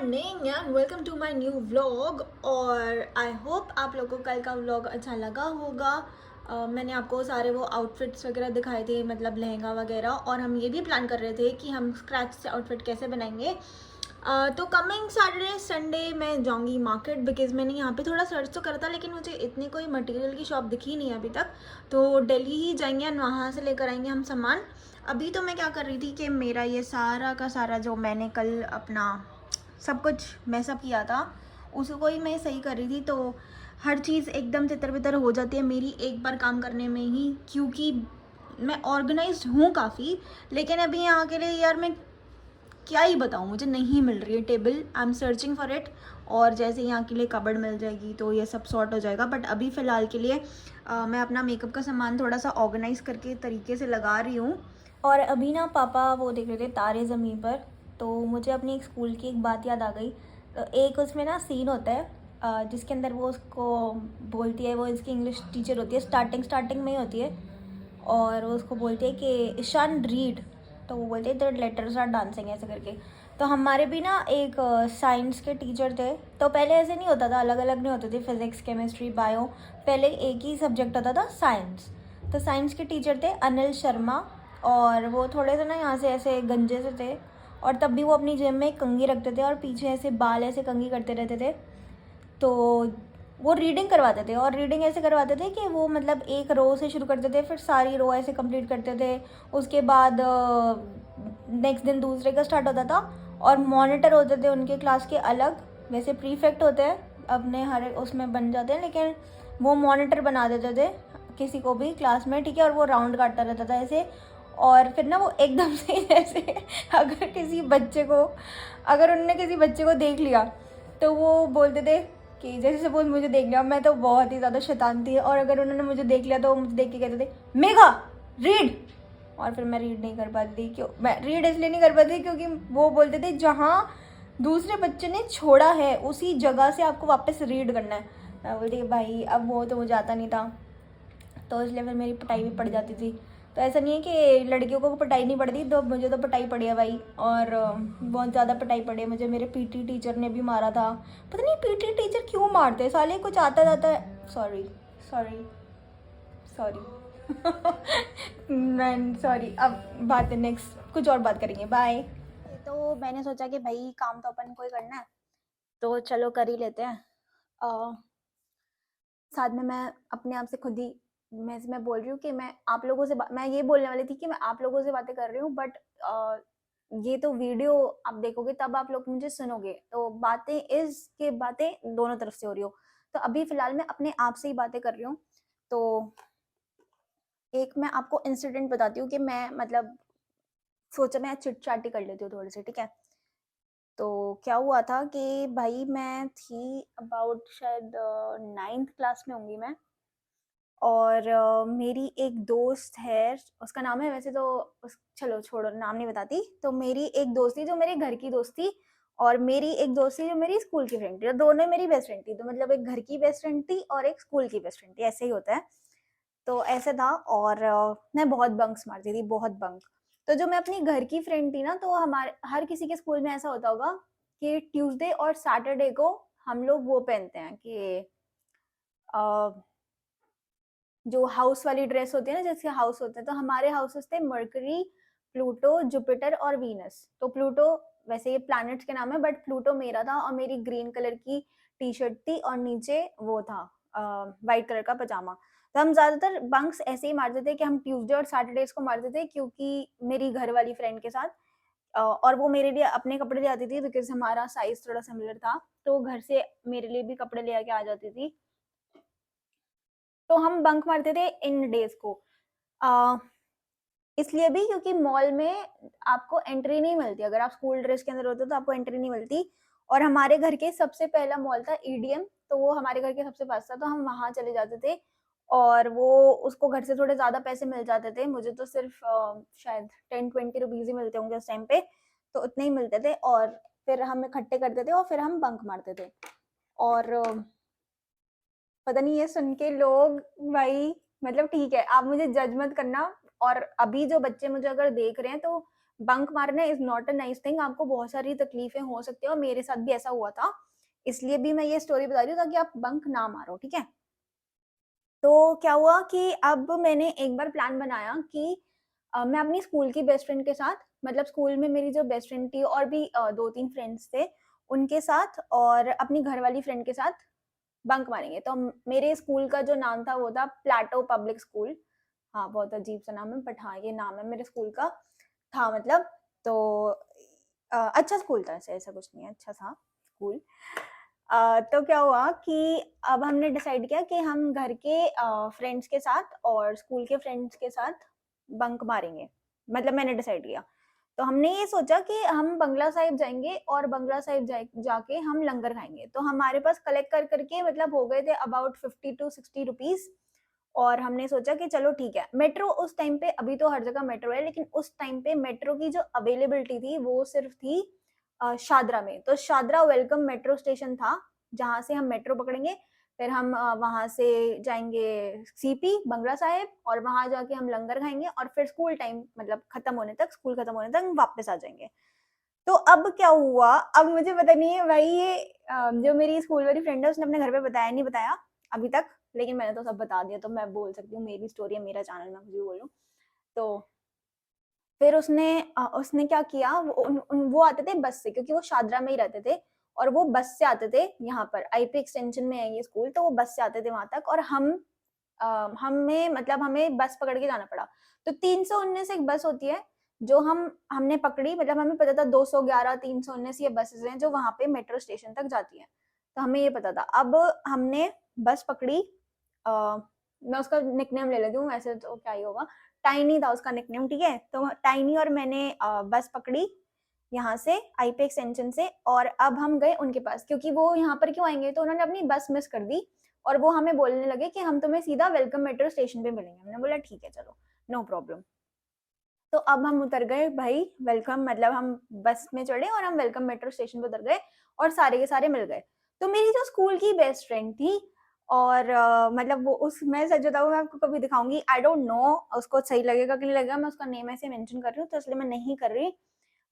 Morning and welcome to my new vlog. और I hope आप लोगों को कल का व्लॉग अच्छा लगा होगा। मैंने आपको सारे वो आउटफिट्स वगैरह दिखाए थे, मतलब लहंगा वगैरह, और हम ये भी प्लान कर रहे थे कि हम स्क्रैच से आउटफिट कैसे बनाएंगे। तो कमिंग सैटरडे संडे मैं जाऊंगी मार्केट, बिकॉज मैंने यहाँ पे थोड़ा सर्च तो करा था, लेकिन मुझे इतनी कोई मटेरियल की शॉप दिखी नहीं है अभी तक। तो दिल्ली ही जाएंगे और वहाँ से लेकर आएंगे हम सामान। अभी तो मैं क्या कर रही थी कि मेरा ये सारा का सारा जो मैंने कल अपना सब कुछ मैसअप किया था उसको ही मैं सही कर रही थी। तो हर चीज़ एकदम तितर बितर हो जाती है मेरी एक बार काम करने में ही, क्योंकि मैं ऑर्गेनाइज्ड हूँ काफ़ी, लेकिन अभी यहाँ के लिए यार मैं क्या ही बताऊँ, मुझे नहीं मिल रही है table. I am searching for it. और जैसे यहाँ के लिए कबर्ड मिल जाएगी तो ये सब सॉर्ट हो जाएगा। बट अभी फ़िलहाल के लिए मैं अपना मेकअप का सामान थोड़ा सा ऑर्गेनाइज करके तरीके से लगा रही हूँ। और अभी ना पापा वो देख रहे थे तारे ज़मीन पर, तो मुझे अपनी एक स्कूल की एक बात याद आ गई। तो एक उसमें ना सीन होता है जिसके अंदर वो उसको बोलती है, वो इसकी इंग्लिश टीचर होती है, स्टार्टिंग में ही होती है, और वो उसको बोलती है कि ईशान रीड। तो वो बोलते थे लेटर्स आर डांसिंग ऐसे करके। तो हमारे भी ना एक साइंस के टीचर थे। तो पहले ऐसे नहीं होता था, अलग अलग नहीं होते थे, फिजिक्स केमिस्ट्री बायो, पहले एक ही सब्जेक्ट होता था साइंस। तो साइंस के टीचर थे अनिल शर्मा, और वो थोड़े से ना यहाँ से ऐसे गंजे से थे, और तब भी वो अपनी जेब में कंघी रखते थे और पीछे ऐसे बाल ऐसे कंघी करते रहते थे। तो वो रीडिंग करवाते थे, और रीडिंग ऐसे करवाते थे कि वो मतलब एक रो से शुरू करते थे, फिर सारी रो ऐसे कंप्लीट करते थे। उसके बाद नेक्स्ट दिन दूसरे का स्टार्ट होता था, और मॉनिटर होते थे उनके क्लास के अलग। वैसे प्रीफेक्ट होते हैं अपने हर उसमें बन जाते हैं, लेकिन वो मॉनिटर बना देते थे किसी को भी क्लास में, ठीक है। और वो राउंड काटता रहता था ऐसे। और फिर ना वो एकदम से ऐसे अगर उनने किसी बच्चे को देख लिया तो वो बोलते थे कि जैसे सपोज मुझे देख लिया, मैं तो बहुत ही ज़्यादा शैतान थी, और अगर उन्होंने मुझे देख लिया तो मुझे देख के कहते थे मेघा रीड। और फिर मैं रीड नहीं कर पाती थी। क्यों मैं रीड इसलिए नहीं कर पाती क्योंकि वो बोलते थे जहाँ दूसरे बच्चे ने छोड़ा है उसी जगह से आपको वापस रीड करना है। मैं बोलती भाई अब वो तो मुझे आता नहीं था, तो इसलिए फिर मेरी पिटाई भी पड़ जाती थी। तो ऐसा नहीं है कि लड़कियों को पिटाई नहीं पड़ती, तो मुझे तो पिटाई पड़ी है भाई, और बहुत ज़्यादा पिटाई पड़ी है मुझे। मेरे पीटी टीचर ने भी मारा था। पता नहीं पीटी टीचर क्यों मारते हैं साले, कुछ आता जाता है। सॉरी सॉरी सॉरी मैं सॉरी। अब बात है नेक्स्ट, कुछ और बात करेंगे, बाय। तो मैंने सोचा कि भाई काम तो अपन को ही करना है, तो चलो कर ही लेते हैं। साथ में मैं अपने आप से खुद ही मैं बोल रही हूँ कि मैं आप लोगों से मैं ये बोलने वाली थी कि मैं आप लोगों से बातें कर रही हूँ, बट ये तो वीडियो आप देखोगे तब आप लोग मुझे सुनोगे, तो बातें बातें दोनों तरफ से हो रही हो। तो अभी फिलहाल मैं अपने आप से ही बातें कर रही हूँ। तो एक मैं आपको इंसिडेंट बताती हूँ कि मैं मतलब सोचा मैं चिट चाट ही कर लेती हूँ थोड़ी सी, ठीक है। तो क्या हुआ था कि भाई मैं थी अबाउट शायद 9th क्लास में होंगी मैं, और मेरी एक दोस्त है, उसका नाम है वैसे तो चलो छोड़ो नाम नहीं बताती। तो मेरी एक दोस्त थी जो मेरे घर की दोस्त थी, और मेरी एक दोस्त थी जो मेरी स्कूल की फ्रेंड थी, और दोनों मेरी बेस्ट फ्रेंड थी। तो मतलब एक घर की बेस्ट फ्रेंड थी और एक स्कूल की बेस्ट फ्रेंड थी, ऐसे ही होता है। तो ऐसे था, और मैं बहुत बंक्स मारती थी, बहुत बंक। तो जो मैं अपनी घर की फ्रेंड थी ना, तो हमारे हर किसी के स्कूल में ऐसा होता होगा कि ट्यूसडे और सैटरडे को हम लोग वो पहनते हैं कि जो हाउस वाली ड्रेस होती है ना, जैसे हाउस होते हैं, तो हमारे हाउसेस थे मर्करी, प्लूटो, जुपिटर और वीनस। तो प्लूटो वैसे ये प्लैनेट्स के नाम है, बट प्लूटो मेरा था, और मेरी ग्रीन कलर की टी शर्ट थी, और नीचे वो था वाइट कलर का पजामा। तो हम ज्यादातर बंक्स ऐसे ही मारते थे कि हम ट्यूसडे और सैटरडेज को मारते थे, क्योंकि मेरी घर वाली फ्रेंड के साथ और वो मेरे लिए अपने कपड़े ले आती थी, बिकॉज हमारा साइज थोड़ा सिमिलर था, तो घर से मेरे लिए भी कपड़े ले आके आ जाती थी। तो हम बंक मारते थे इन डेज को, इसलिए भी क्योंकि मॉल में आपको एंट्री नहीं मिलती, अगर आप स्कूल ड्रेस के अंदर होते तो आपको एंट्री नहीं मिलती। और हमारे घर के सबसे पहला मॉल था ईडीएम, तो वो हमारे घर के सबसे पास था, तो हम वहां चले जाते थे, और वो उसको घर से थोड़े ज्यादा पैसे मिल जाते थे। मुझे तो सिर्फ शायद 10-20 रुपीज ही मिलते होंगे उस टाइम पे, तो उतने ही मिलते थे। और फिर हम इकट्ठे करते थे और फिर हम बंक मारते थे। और पता नहीं ये सुन के लोग, भाई मतलब ठीक है आप मुझे जज मत करना, और अभी जो बच्चे मुझे अगर देख रहे हैं तो बंक मारना is not a nice thing, आपको बहुत सारी तकलीफें हो सकती है और मेरे साथ भी ऐसा हुआ था, इसलिए भी मैं ये स्टोरी बता रही हूँ ताकि आप बंक ना मारो, ठीक है। तो क्या हुआ कि अब मैंने एक बार प्लान बनाया कि मैं अपनी स्कूल की बेस्ट फ्रेंड के साथ, मतलब स्कूल में मेरी जो बेस्ट फ्रेंड थी और भी 2-3 फ्रेंड्स थे, उनके साथ और अपनी घर वाली फ्रेंड के साथ बंक मारेंगे। तो मेरे स्कूल का जो नाम था वो था प्लेटो पब्लिक स्कूल। हाँ, बहुत अजीब सा नाम है बट हाँ, ये नाम है मेरे स्कूल का था मतलब। तो अच्छा स्कूल था, ऐसा कुछ नहीं है, अच्छा था स्कूल। तो क्या हुआ कि अब हमने डिसाइड किया कि हम घर के फ्रेंड्स के साथ और स्कूल के फ्रेंड्स के साथ बंक मारेंगे, मतलब मैंने डिसाइड किया। तो हमने ये सोचा कि हम बंगला साहिब जाएंगे और बंगला साहिब जाके हम लंगर खाएंगे। तो हमारे पास कलेक्ट कर करके मतलब हो गए थे अबाउट 50 to 60 रुपीज। और हमने सोचा कि चलो ठीक है, मेट्रो उस टाइम पे, अभी तो हर जगह मेट्रो है, लेकिन उस टाइम पे मेट्रो की जो अवेलेबिलिटी थी वो सिर्फ थी शादरा में। तो शादरा वेलकम मेट्रो स्टेशन था जहां से हम मेट्रो पकड़ेंगे, फिर हम वहां से जाएंगे सीपी बंगला साहिब और वहां जाके हम लंगर खाएंगे और फिर स्कूल टाइम मतलब खत्म होने तक, स्कूल खत्म होने तक वापस आ जाएंगे। तो अब क्या हुआ, अब मुझे पता नहीं है भाई, ये जो मेरी स्कूल वाली फ्रेंड है उसने अपने घर पे बताया नहीं बताया अभी तक, लेकिन मैंने तो सब बता दिया, तो मैं बोल सकती हूँ, मेरी स्टोरी है, मेरा चैनल, मैं कुछ भी बोलूँ। तो फिर उसने क्या किया, वो आते थे बस से, क्योंकि वो शादरा में ही रहते थे और वो बस से आते थे यहाँ पर, आईपी एक्सटेंशन में है ये स्कूल, तो वो बस से आते थे वहां तक और हमें मतलब हमें बस पकड़ के जाना पड़ा। तो 319 एक बस होती है जो हमने पकड़ी, मतलब हमें पता था 211 319 ये बसेस हैं जो वहां पे मेट्रो स्टेशन तक जाती हैं, तो हमें ये पता था। अब हमने बस पकड़ी, मैं उसका निकनेम ले लेती हूँ, वैसे तो क्या ही होगा, टाइनी था उसका निकनेम, ठीक है। तो टाइनी और मैंने बस पकड़ी यहाँ से आईपी एक्सटेंशन से, और अब हम गए उनके पास, क्योंकि वो यहाँ पर क्यों आएंगे, तो उन्होंने अपनी बस मिस कर दी और वो हमें बोलने लगे कि हम तुम्हें सीधा वेलकम मेट्रो स्टेशन पे मिलेंगे। हमने बोला ठीक है चलो, नो प्रॉब्लम। तो अब हम उतर गए भाई, वेलकम मतलब हम बस में चढ़े और हम वेलकम मेट्रो स्टेशन पे उतर गए और सारे के सारे मिल गए। तो मेरी जो स्कूल की बेस्ट फ्रेंड थी, और मतलब वो उस मैं सच बताऊँ, मैं आपको कभी दिखाऊंगी, आई डोंट नो उसको सही लगेगा कि नहीं लगेगा, मैं उसका नेम ऐसे मेंशन कर रही हूँ तो इसलिए मैं नहीं कर रही।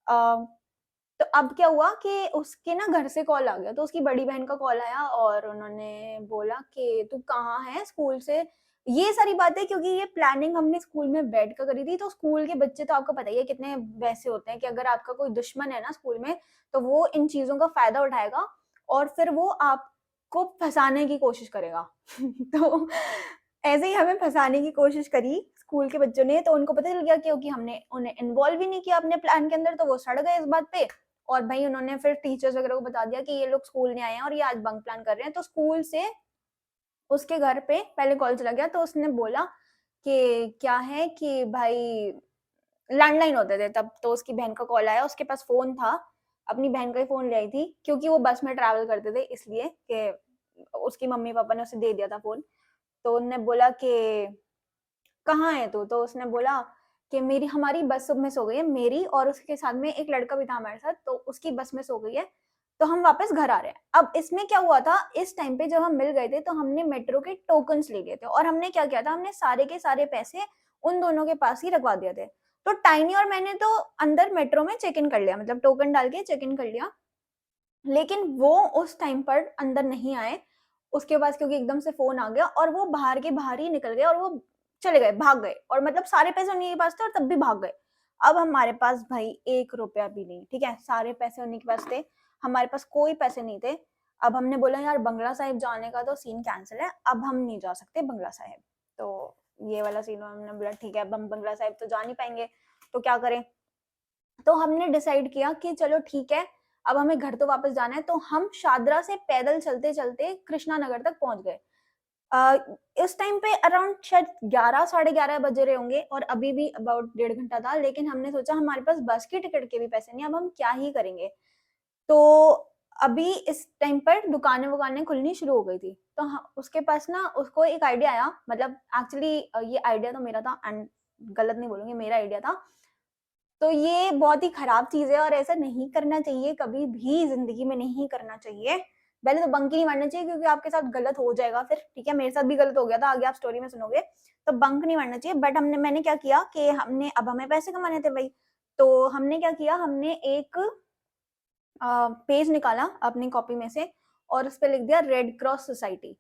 तो अब क्या हुआ कि उसके ना घर से कॉल आ गया, तो उसकी बड़ी बहन का कॉल आया और उन्होंने बोला कि तू कहाँ है स्कूल से, ये सारी बातें, क्योंकि ये प्लानिंग हमने स्कूल में बैठ कर करी थी। तो स्कूल के बच्चे तो आपको पता ही है कितने वैसे होते हैं कि अगर आपका कोई दुश्मन है ना स्कूल में, तो वो इन चीजों का फायदा उठाएगा और फिर वो आपको फंसाने की कोशिश करेगा। तो ऐसे ही हमें फंसाने की कोशिश करी स्कूल के बच्चों ने, तो उनको पता चल गया, क्योंकि हमने उन्हें इन्वॉल्व ही नहीं किया अपने प्लान के अंदर, तो वो सड़ गए इस बात पे। और भाई उन्होंने फिर टीचर्स वगैरह को बता दिया कि ये लोग स्कूल नहीं आए हैं और ये आज बंक प्लान कर रहे हैं। तो स्कूल से उसके घर पे पहले कॉल चला गया, तो उसने बोला कि क्या है कि भाई, लैंडलाइन होते थे तब, तो उसकी बहन का कॉल आया, उसके पास फोन था, अपनी बहन का ही फोन ले आई थी, क्योंकि वो बस में ट्रैवल करते थे, इसलिए कि उसकी मम्मी पापा ने उसे दे दिया था फोन। तो उन्होंने बोला कि कहाँ है तू, तो उसने बोला कि मेरी हमारी बस मिस हो गई है, मेरी और उसके साथ में एक लड़का भी था हमारे साथ, तो उसकी बस मिस हो गई है, तो हम वापस घर आ रहे हैं। अब इसमें क्या हुआ था, इस टाइम पे जब हम मिल गए थे तो हमने मेट्रो के टोकन्स ले लिए थे, और हमने क्या किया था, हमने सारे के सारे पैसे उन दोनों के पास ही रखवा दिए थे। तो टाइनी और मैंने तो अंदर मेट्रो में चेक इन कर लिया, मतलब टोकन डाल के चेक इन कर लिया, लेकिन वो उस टाइम पर अंदर नहीं आए उसके पास, क्योंकि एकदम से फोन आ गया और वो बाहर के बाहर ही निकल गए और वो चले गए, भाग गए, और मतलब सारे पैसे उन्हीं के पास थे और तब भी भाग गए। अब हमारे पास भाई 1 रुपया भी नहीं, ठीक है, सारे पैसे उन्हीं के पास थे, हमारे पास कोई पैसे नहीं थे। अब हमने बोला यार बंगला साहिब जाने का तो सीन कैंसिल है, अब हम नहीं जा सकते बंगला साहिब, तो ये वाला सीन, हमने बोला ठीक है, अब हम बंगला साहिब तो जा नहीं पाएंगे, तो क्या करें। तो हमने डिसाइड किया कि चलो ठीक है, अब हमें घर तो वापस जाना है, तो हम शादरा से पैदल चलते चलते कृष्णा नगर तक पहुंच गए। इस टाइम पे अराउंड शायद 11 11:30 बजे रहे होंगे और अभी भी अबाउट 1.5 घंटा था, लेकिन हमने सोचा हमारे पास बस की टिकट के भी पैसे नहीं, अब हम क्या ही करेंगे। तो अभी इस टाइम पर दुकानें वुकानें खुलनी शुरू हो गई थी, तो उसके पास ना उसको एक आइडिया आया, मतलब एक्चुअली ये आइडिया तो मेरा था, एंड गलत नहीं बोलूंगी, मेरा आइडिया था। तो ये बहुत ही खराब चीज है और ऐसा नहीं करना चाहिए, कभी भी जिंदगी में नहीं करना चाहिए। पहले तो बंक ही नहीं मारना चाहिए, क्योंकि आपके साथ गलत हो जाएगा फिर, ठीक है, मेरे साथ भी गलत हो गया था, आगे आप स्टोरी में सुनोगे। तो बंक नहीं मारना चाहिए, बट मैंने क्या किया कि अब हमें पैसे कमाने थे भाई, तो हमने क्या किया, हमने एक पेज निकाला अपनी कॉपी में से और उस पे लिख दिया रेड क्रॉस सोसाइटी।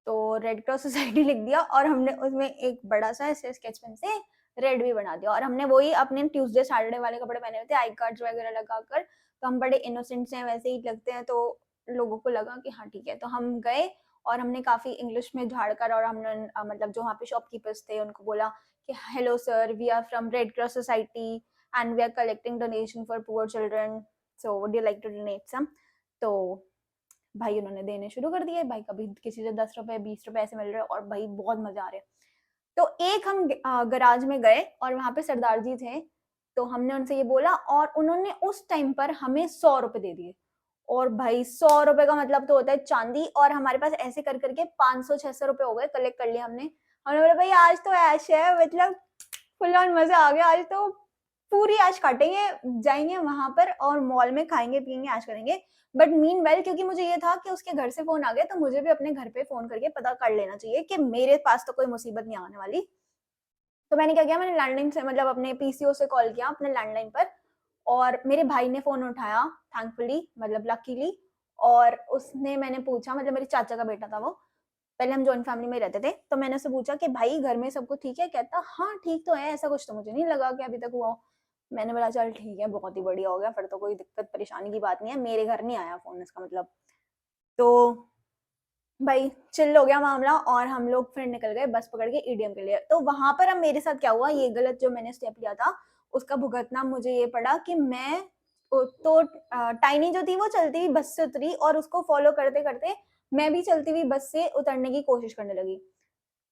तो रेड क्रॉस सोसाइटी लिख दिया और हमने उसमें एक बड़ा सा ऐसे स्केच पेन से रेड भी बना दिया और हमने वही अपने ट्यूसडे सैटरडे वाले कपड़े पहने हुए थे, आई कार्ड्स वगैरह लगाकर। तो हम बड़े इनोसेंट से वैसे ही लगते हैं, तो लोगों को लगा कि हाँ ठीक है। तो हम गए और हमने काफी इंग्लिश में झाड़कर और हमने मतलब जो वहाँ पे शॉपकीपर्स थे उनको बोला कि hello sir, we are from Red Cross society and we are collecting donation for poor children, so would you like to donate some. तो भाई उन्होंने देने शुरू कर दिए। भाई कभी किसी से 10 रुपए 20 रुपए ऐसे मिल रहे और भाई बहुत मजा आ रहे। तो एक हम गराज में गए और वहां पे सरदार जी थे, तो हमने उनसे ये बोला और उन्होंने उस टाइम पर हमें 100 रुपए दे दिए। और भाई 100 रुपए का मतलब तो होता है चांदी, और हमारे पास ऐसे कर करके 500-600 रुपए हो गए, कलेक्ट कर लिया हमने। हमने बोला भाई आज तो ऐश है, मतलब फुल ऑन मजा आ गया, आज तो पूरी ऐश काटेंगे, जाएंगे वहां पर और मॉल में खाएंगे पियेंगे ऐश करेंगे। बट मीन वेल, क्योंकि मुझे ये था कि उसके घर से फोन आ गया, तो मुझे भी अपने घर पे फोन करके पता कर लेना चाहिए कि मेरे पास तो कोई मुसीबत नहीं आने वाली। तो मैंने क्या किया, मैंने लैंडलाइन से मतलब अपने पीसीओ से कॉल किया अपने लैंडलाइन पर, और मेरे भाई ने फोन उठाया थैंकफुली, मतलब लकीली। और उसने, मैंने पूछा, मतलब मेरे चाचा का बेटा था वो, पहले हम जॉइंट फैमिली में रहते थे, तो मैंने उससे पूछा कि भाई घर में सब कुछ ठीक है? कहता हाँ ठीक तो है, ऐसा कुछ तो मुझे नहीं लगा कि अभी तक हुआ हो। मैंने बोला चल ठीक है, बहुत ही बढ़िया हो गया, फिर तो कोई दिक्कत परेशानी की बात नहीं है, मेरे घर नहीं आया फोन इसका मतलब। तो भाई चिल हो गया मामला और हम लोग फिर निकल गए बस पकड़ के ईडीएम के लिए। तो वहां पर अब मेरे साथ क्या हुआ, ये गलत जो मैंने स्टेप लिया था उसका भुगतना मुझे ये पड़ा कि मैं तो टाइनी जो थी वो चलती हुई बस से उतरी और उसको फॉलो करते करते मैं भी चलती हुई बस से उतरने की कोशिश करने लगी।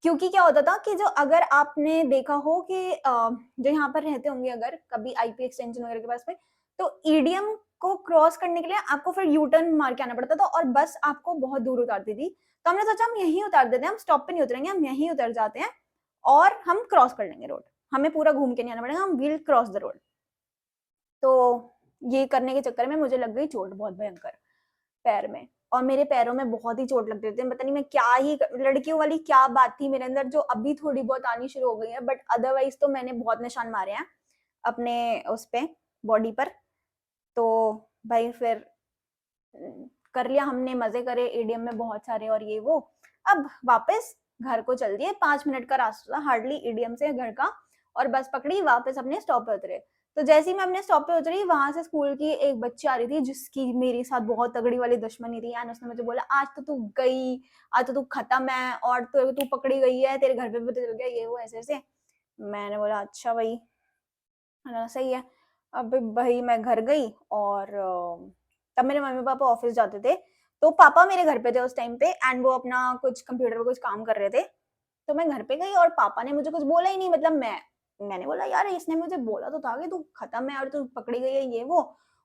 क्योंकि क्या होता था कि जो, अगर आपने देखा हो कि जो यहाँ पर रहते होंगे अगर कभी आईपी एक्सटेंशन वगैरह के पास में, तो ईडीएम को क्रॉस करने के लिए आपको फिर यू टर्न मार के आना पड़ता था और बस आपको बहुत दूर उतारती थी। तो हमने सोचा हम यहीं उतार देते हैं, हम स्टॉप पे नहीं उतरेंगे, हम यहीं उतर जाते हैं और हम क्रॉस कर लेंगे रोड, हमें पूरा घूम के नहीं आना पड़ेगा, हम विल क्रॉस द रोड। तो ये करने के चक्कर में मुझे लग गई चोट बहुत भयंकर पैर में, और मेरे पैरों में बहुत ही चोट लगते थे। पता नहीं मैं क्या ही लड़कियों वाली क्या बात थी मेरे अंदर जो अभी थोड़ी बहुत आनी शुरू हो गई है, बट अदरवाइज तो मैंने बहुत निशान मारे हैं अपने उस पे बॉडी पर। तो भाई फिर कर लिया हमने, मजे करे एडीएम में बहुत सारे और ये वो। अब वापस घर को चल दिए, 5 मिनट का रास्ता हार्डली एडीएम से घर का, और बस पकड़ी वापस अपने स्टॉप पे उतरे। तो जैसे ही मैं अपने स्टॉप पे उतरी, वहां से स्कूल की एक बच्ची आ रही थी जिसकी मेरे साथ बहुत तगड़ी वाली दुश्मनी थी, एंड उसने मुझे बोला आज तो तू गई, आज तो तू खत्म है और तू पकड़ी गई है, तेरे घर पे भी पता चल गया, ये वो ऐसे ऐसे। मैंने बोला अच्छा भाई, सही है। अब भाई मैं घर गई और तब मेरे मम्मी पापा ऑफिस जाते थे, तो पापा मेरे घर पे थे उस टाइम पे, एंड वो अपना कुछ कंप्यूटर पे कुछ काम कर रहे थे। तो मैं घर पे गई और पापा ने मुझे कुछ बोला ही नहीं, मतलब मैंने बोला यार इसने मुझे बोला तो था कि तू खत्म है और तू पकड़ी गई है ये वो।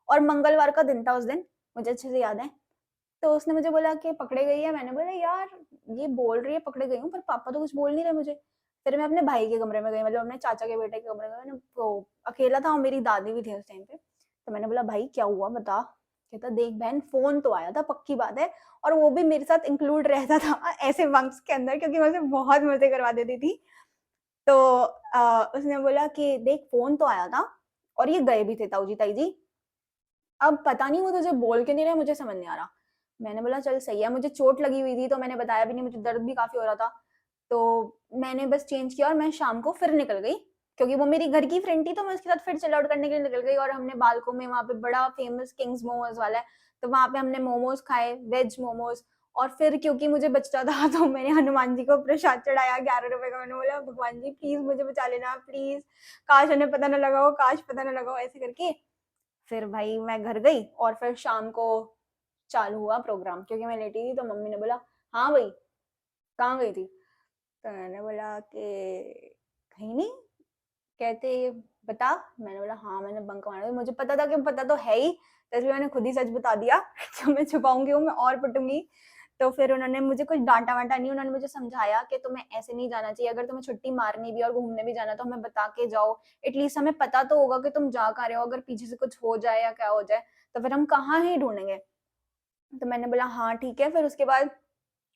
और मंगलवार का दिन था उस दिन, मुझे अच्छे से याद है। तो उसने मुझे बोला कि पकड़े गई है, मैंने बोला यार ये बोल रही है पकड़े गई हूँ, पर पापा तो कुछ बोल नहीं रहे मुझे। फिर मैं अपने भाई के कमरे में गई, मतलब अपने चाचा के बेटे के कमरे में, मैंने वो अकेला था और मेरी दादी भी थी उस टाइम पे। तो मैंने बोला भाई क्या हुआ बता। कहता देख बहन फोन तो आया था पक्की बात है, और वो भी मेरे साथ इंक्लूड रहता था ऐसे वंक्स के अंदर, क्योंकि मैं उसे बहुत मजे करवा देती थी। तो उसने बोला कि देख फोन तो आया था और ये गए भी थे ताऊ जी ताई जी, अब पता नहीं वो तुझे बोल के नहीं रहे, मुझे समझ नहीं आ रहा। मैंने बोला चल सही है, मुझे चोट लगी हुई थी तो मैंने बताया भी नहीं, मुझे दर्द भी काफी हो रहा था। तो मैंने बस चेंज किया और मैं शाम को फिर निकल गई, क्योंकि वो मेरी घर की फ्रेंड थी, तो मैं उसके साथ फिर चिल आउट करने के लिए निकल गई। और हमने बालको में, वहाँ पे बड़ा फेमस किंग्स मोमोज वाला है, तो वहाँ पे हमने मोमोज खाए, वेज मोमोज। और फिर क्योंकि मुझे बचता था तो मैंने हनुमान जी को प्रसाद चढ़ाया 11 रुपए का। मैंने बोला भगवान जी प्लीज मुझे बचा लेना प्लीज, काश उन्हें पता ना लगा हो, काश पता ना लगा हो, ऐसे करके। फिर भाई मैं घर गई और फिर शाम को चालू हुआ प्रोग्राम, क्योंकि मैं लेटी थी। तो मम्मी ने बोला हाँ भाई कहाँ गई थी। तो मैंने बोला कि कहीं नहीं। कहते बता। मैंने बोला हाँ मैंने बंक मारा, मुझे पता था कि पता तो है ही, तो इसलिए मैंने खुद ही सच बता दिया जो मैं छुपाऊंगी वो मैं और पिटूंगी। तो फिर उन्होंने मुझे कुछ डांटा वांटा नहीं, उन्होंने मुझे समझाया कि तुम्हें ऐसे नहीं जाना चाहिए, अगर तुम्हें छुट्टी मारनी भी और घूमने भी जाना तो हमें बता के जाओ, एटलीस्ट हमें पता तो होगा कि तुम जा कहाँ रहे हो, अगर पीछे से कुछ हो जाए या क्या हो जाए तो फिर हम कहाँ ही ढूंढेंगे। तो मैंने बोला हाँ ठीक है। फिर उसके बाद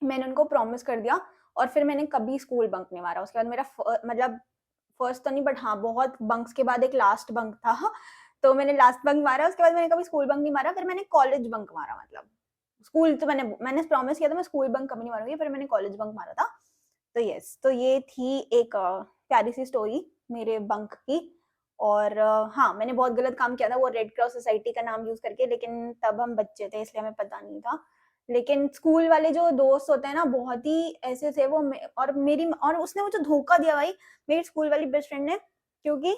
मैंने उनको प्रॉमिस कर दिया और फिर मैंने कभी स्कूल बंक नहीं मारा। उसके बाद मेरा मतलब फर्स्ट तो नहीं, बट हाँ बहुत बंक्स के बाद एक लास्ट बंक था। तो मैंने लास्ट बंक मारा, उसके बाद मैंने कभी स्कूल बंक नहीं मारा, फिर मैंने कॉलेज बंक मारा। मतलब स्कूल तो मैंने प्रॉमिस किया था मैं स्कूल बंक कभी नहीं मारूंगी, फिर मैंने कॉलेज बंक मारा था। तो यस, तो ये थी एक प्यारी सी स्टोरी मेरे बंक की। और हाँ, मैंने बहुत गलत काम किया था वो रेड क्रॉस सोसाइटी का नाम यूज करके, लेकिन तब हम बच्चे थे इसलिए हमें पता नहीं था। लेकिन स्कूल वाले जो दोस्त होते हैं ना, बहुत ही ऐसे थे वो। और उसने मुझे धोखा दिया भाई, मेरी स्कूल वाली बेस्ट फ्रेंड ने। क्योंकि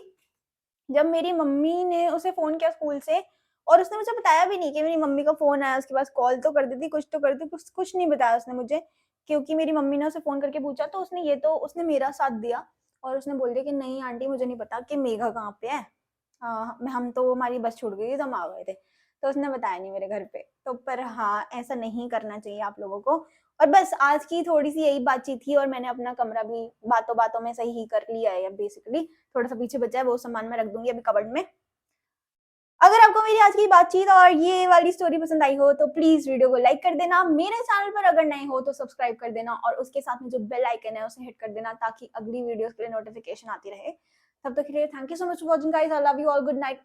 जब मेरी मम्मी ने उसे फोन किया स्कूल से, और उसने मुझे बताया भी नहीं कि मेरी मम्मी का फोन आया, उसके पास कॉल तो कर देती, कुछ तो करती, कुछ नहीं बताया उसने मुझे। क्योंकि मेरी मम्मी ने उसे फोन करके पूछा, तो उसने मेरा साथ दिया, और उसने बोल दिया कि नहीं आंटी मुझे नहीं पता कि मेघा कहाँ पे है। हम तो हमारी बस छूट गई थी तो हम आ गए थे, तो उसने बताया नहीं मेरे घर पे। तो पर हाँ, ऐसा नहीं करना चाहिए आप लोगों को। और बस आज की थोड़ी सी यही बातचीत थी, और मैंने अपना कमरा भी बातों बातों में सही ही कर लिया है। बेसिकली थोड़ा सा पीछे बचा है, वो सामान मैं रख दूंगी अभी कबर्ड में। अगर आपको मेरी आज की बातचीत और ये वाली स्टोरी पसंद आई हो तो प्लीज वीडियो को लाइक कर देना, मेरे चैनल पर अगर नए हो तो सब्सक्राइब कर देना, और उसके साथ में जो बेल आइकन है उसे हिट कर देना, ताकि अगली वीडियोस के लिए नोटिफिकेशन आती रहे। तब तक के लिए thank you so much for watching guys, I love you all, good night.